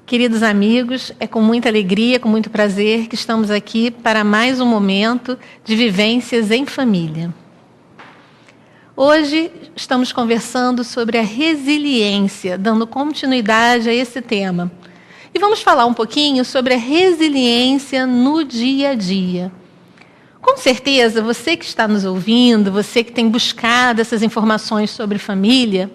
Queridos amigos, é com muita alegria, com muito prazer que estamos aqui para mais um momento de vivências em família. Hoje estamos conversando sobre a resiliência, dando continuidade a esse tema. E vamos falar um pouquinho sobre a resiliência no dia a dia. Com certeza, você que está nos ouvindo, você que tem buscado essas informações sobre família,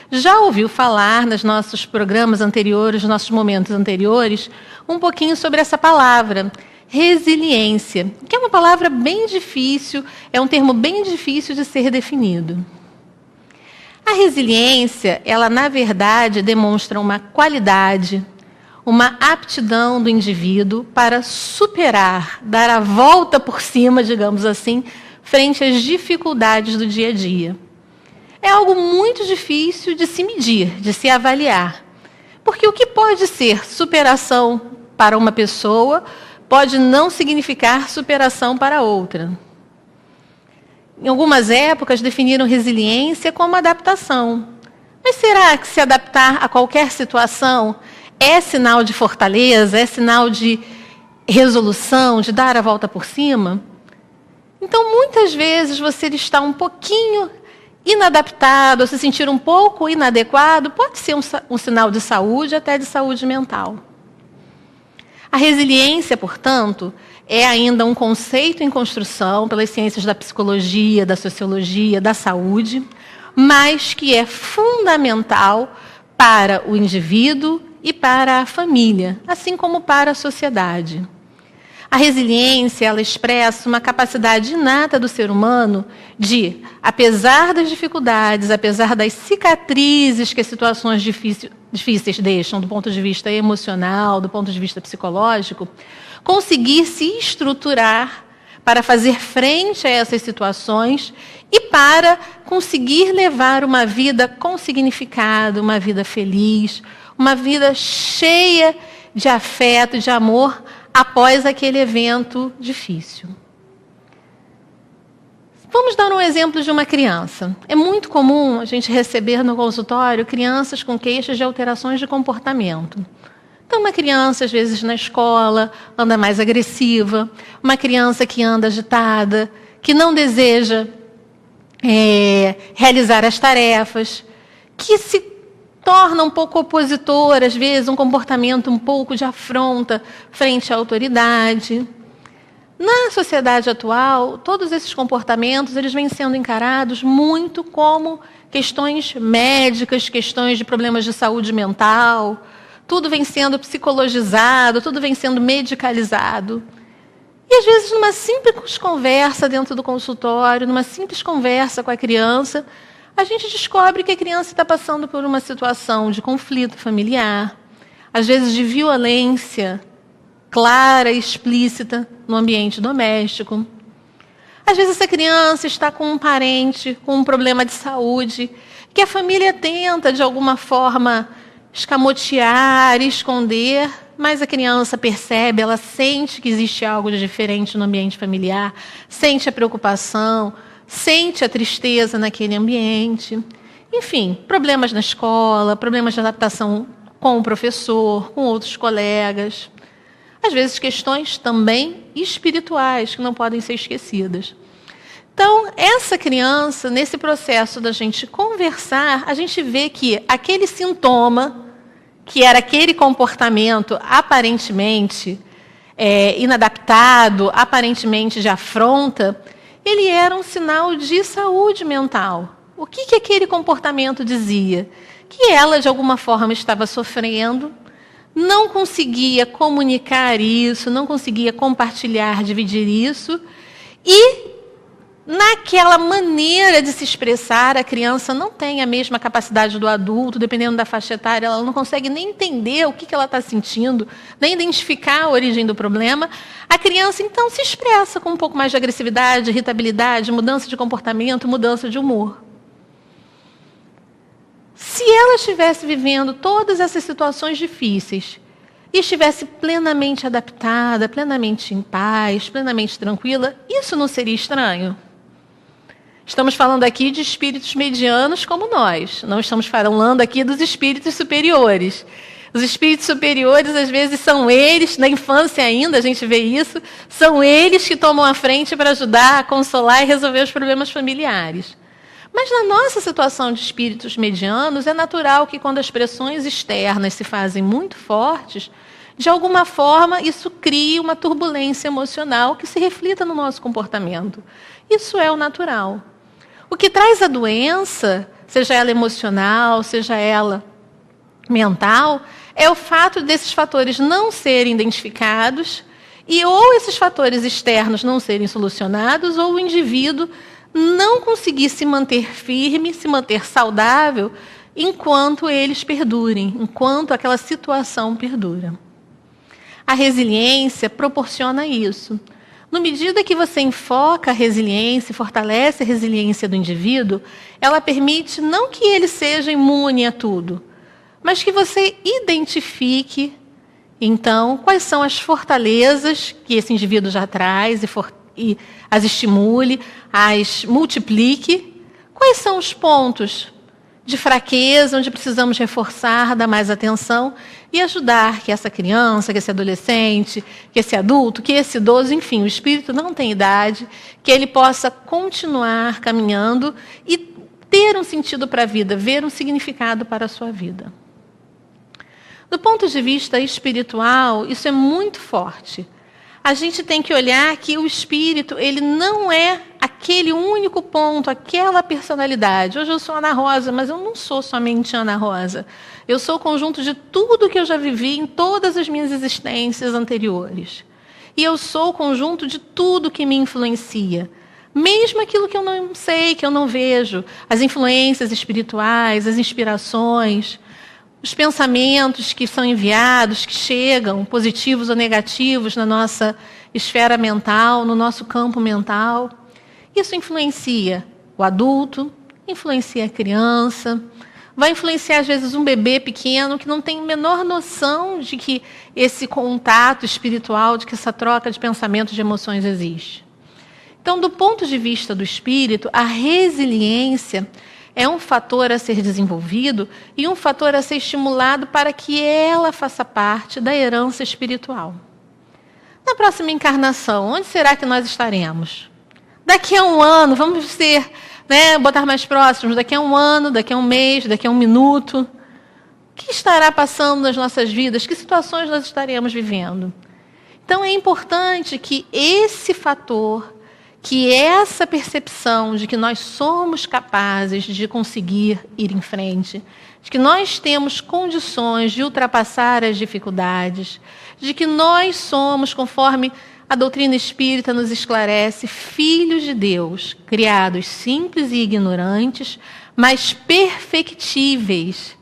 já ouviu falar nos nossos programas anteriores, nos nossos momentos anteriores, um pouquinho sobre essa palavra, resiliência, que é uma palavra bem difícil, é um termo bem difícil de ser definido. A resiliência, ela na verdade demonstra uma qualidade, uma aptidão do indivíduo para superar, dar a volta por cima, digamos assim, frente às dificuldades do dia a dia. É algo muito difícil de se medir, de se avaliar. Porque o que pode ser superação para uma pessoa pode não significar superação para outra. Em algumas épocas, definiram resiliência como adaptação. Mas será que se adaptar a qualquer situação é sinal de fortaleza, é sinal de resolução, de dar a volta por cima? Então, muitas vezes, você está um pouquinho inadaptado, ou se sentir um pouco inadequado, pode ser um sinal de saúde, até de saúde mental. A resiliência, portanto, é ainda um conceito em construção pelas ciências da psicologia, da sociologia, da saúde, mas que é fundamental para o indivíduo e para a família, assim como para a sociedade. A resiliência, ela expressa uma capacidade inata do ser humano de, apesar das dificuldades, apesar das cicatrizes que as situações difíceis deixam do ponto de vista emocional, do ponto de vista psicológico, conseguir se estruturar para fazer frente a essas situações e para conseguir levar uma vida com significado, uma vida feliz, uma vida cheia de afeto, de amor, após aquele evento difícil. Vamos dar um exemplo de uma criança. É muito comum a gente receber no consultório crianças com queixas de alterações de comportamento. Então, uma criança, às vezes, na escola, anda mais agressiva, uma criança que anda agitada, que não deseja realizar as tarefas, que se torna um pouco opositor, às vezes, um comportamento um pouco de afronta frente à autoridade. Na sociedade atual, todos esses comportamentos eles vêm sendo encarados muito como questões médicas, questões de problemas de saúde mental. Tudo vem sendo psicologizado, tudo vem sendo medicalizado. E, às vezes, numa simples conversa dentro do consultório, numa simples conversa com a criança, a gente descobre que a criança está passando por uma situação de conflito familiar, às vezes de violência clara e explícita no ambiente doméstico. Às vezes essa criança está com um parente com um problema de saúde, que a família tenta, de alguma forma, escamotear, esconder, mas a criança percebe, ela sente que existe algo de diferente no ambiente familiar, sente a preocupação, sente a tristeza naquele ambiente. Enfim, problemas na escola, problemas de adaptação com o professor, com outros colegas. Às vezes, questões também espirituais, que não podem ser esquecidas. Então, essa criança, nesse processo da gente conversar, a gente vê que aquele sintoma, que era aquele comportamento aparentemente inadaptado, aparentemente de afronta, ele era um sinal de saúde mental. O que aquele comportamento dizia? Que ela, de alguma forma, estava sofrendo, não conseguia comunicar isso, não conseguia compartilhar, dividir isso, e naquela maneira de se expressar, a criança não tem a mesma capacidade do adulto, dependendo da faixa etária, ela não consegue nem entender o que ela está sentindo, nem identificar a origem do problema. A criança, então, se expressa com um pouco mais de agressividade, irritabilidade, mudança de comportamento, mudança de humor. Se ela estivesse vivendo todas essas situações difíceis e estivesse plenamente adaptada, plenamente em paz, plenamente tranquila, isso não seria estranho? Estamos falando aqui de espíritos medianos como nós, não estamos falando aqui dos espíritos superiores. Os espíritos superiores, às vezes, são eles, na infância ainda, a gente vê isso, são eles que tomam a frente para ajudar a consolar e resolver os problemas familiares. Mas na nossa situação de espíritos medianos, é natural que quando as pressões externas se fazem muito fortes, de alguma forma isso crie uma turbulência emocional que se reflita no nosso comportamento. Isso é o natural. O que traz a doença, seja ela emocional, seja ela mental, é o fato desses fatores não serem identificados e ou esses fatores externos não serem solucionados ou o indivíduo não conseguir se manter firme, se manter saudável, enquanto eles perdurem, enquanto aquela situação perdura. A resiliência proporciona isso. Na medida que você enfoca a resiliência, fortalece a resiliência do indivíduo, ela permite não que ele seja imune a tudo, mas que você identifique, então, quais são as fortalezas que esse indivíduo já traz e as estimule, as multiplique. Quais são os pontos de fraqueza, onde precisamos reforçar, dar mais atenção e ajudar que essa criança, que esse adolescente, que esse adulto, que esse idoso, enfim, o espírito não tem idade, que ele possa continuar caminhando e ter um sentido para a vida, ver um significado para a sua vida. Do ponto de vista espiritual, isso é muito forte. A gente tem que olhar que o espírito, ele não é aquele único ponto, aquela personalidade. Hoje eu sou Ana Rosa, mas eu não sou somente Ana Rosa. Eu sou o conjunto de tudo que eu já vivi em todas as minhas existências anteriores. E eu sou o conjunto de tudo que me influencia. Mesmo aquilo que eu não sei, que eu não vejo. As influências espirituais, as inspirações, os pensamentos que são enviados, que chegam, positivos ou negativos, na nossa esfera mental, no nosso campo mental. Isso influencia o adulto, influencia a criança, vai influenciar, às vezes, um bebê pequeno que não tem a menor noção de que esse contato espiritual, de que essa troca de pensamentos, de emoções existe. Então, do ponto de vista do espírito, a resiliência é um fator a ser desenvolvido e um fator a ser estimulado para que ela faça parte da herança espiritual. Na próxima encarnação, onde será que nós estaremos? Daqui a um ano, vamos ser, botar mais próximos, daqui a um ano, daqui a um mês, daqui a um minuto. O que estará passando nas nossas vidas? Que situações nós estaremos vivendo? Então é importante que esse fator, que essa percepção de que nós somos capazes de conseguir ir em frente, de que nós temos condições de ultrapassar as dificuldades, de que nós somos, conforme a doutrina espírita nos esclarece, filhos de Deus, criados simples e ignorantes, mas perfectíveis.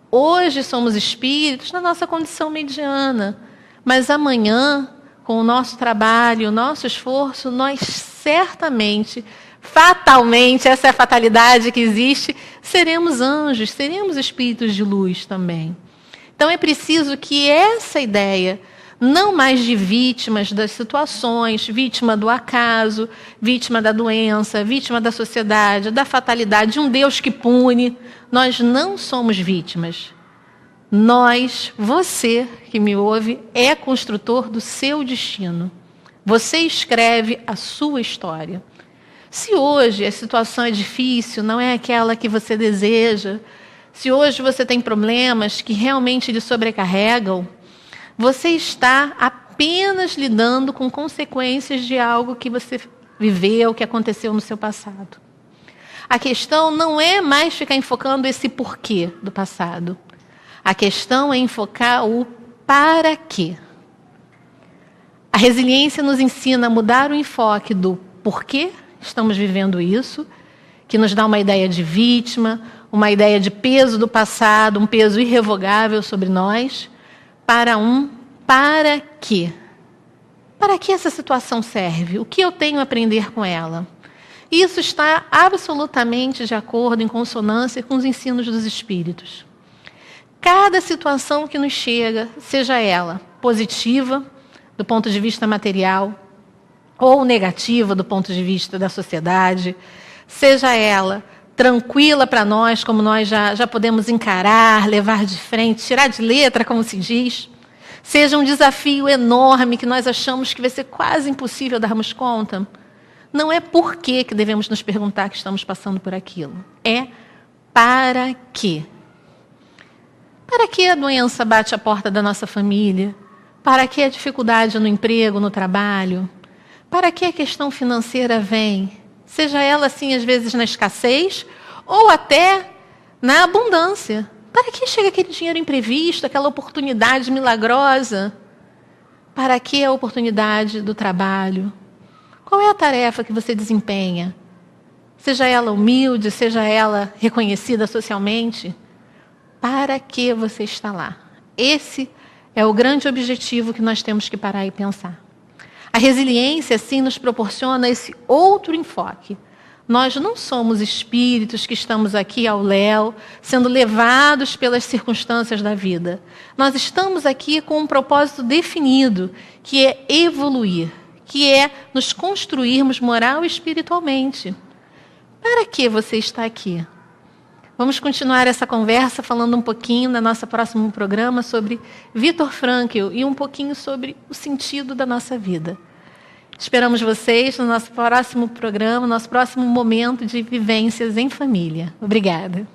Hoje somos espíritos na nossa condição mediana, mas amanhã, com o nosso trabalho, o nosso esforço, nós certamente, fatalmente, essa é a fatalidade que existe, seremos anjos, seremos espíritos de luz também. Então é preciso que essa ideia, não mais de vítimas das situações, vítima do acaso, vítima da doença, vítima da sociedade, da fatalidade, de um Deus que pune, nós não somos vítimas. Nós, você que me ouve, é construtor do seu destino. Você escreve a sua história. Se hoje a situação é difícil, não é aquela que você deseja, se hoje você tem problemas que realmente lhe sobrecarregam, você está apenas lidando com consequências de algo que você viveu, que aconteceu no seu passado. A questão não é mais ficar enfocando esse porquê do passado. A questão é enfocar o para quê. A resiliência nos ensina a mudar o enfoque do porquê estamos vivendo isso, que nos dá uma ideia de vítima, uma ideia de peso do passado, um peso irrevogável sobre nós, para um para quê. Para que essa situação serve? O que eu tenho a aprender com ela? Isso está absolutamente de acordo, em consonância com os ensinos dos espíritos. Cada situação que nos chega, seja ela positiva, do ponto de vista material, ou negativa, do ponto de vista da sociedade, seja ela tranquila para nós, como nós já podemos encarar, levar de frente, tirar de letra, como se diz, seja um desafio enorme que nós achamos que vai ser quase impossível darmos conta, não é por que devemos nos perguntar que estamos passando por aquilo. É para quê? Para que a doença bate a porta da nossa família? Para que a dificuldade no emprego, no trabalho? Para que a questão financeira vem? Seja ela, assim, às vezes na escassez ou até na abundância. Para que chega aquele dinheiro imprevisto, aquela oportunidade milagrosa? Para que a oportunidade do trabalho? Qual é a tarefa que você desempenha? Seja ela humilde, seja ela reconhecida socialmente, para que você está lá? Esse é o grande objetivo que nós temos que parar e pensar. A resiliência, sim, nos proporciona esse outro enfoque. Nós não somos espíritos que estamos aqui ao léu, sendo levados pelas circunstâncias da vida. Nós estamos aqui com um propósito definido, que é evoluir, que é nos construirmos moral e espiritualmente. Para que você está aqui? Vamos continuar essa conversa falando um pouquinho no nosso próximo programa sobre Viktor Frankl e um pouquinho sobre o sentido da nossa vida. Esperamos vocês no nosso próximo programa, nosso próximo momento de vivências em família. Obrigada.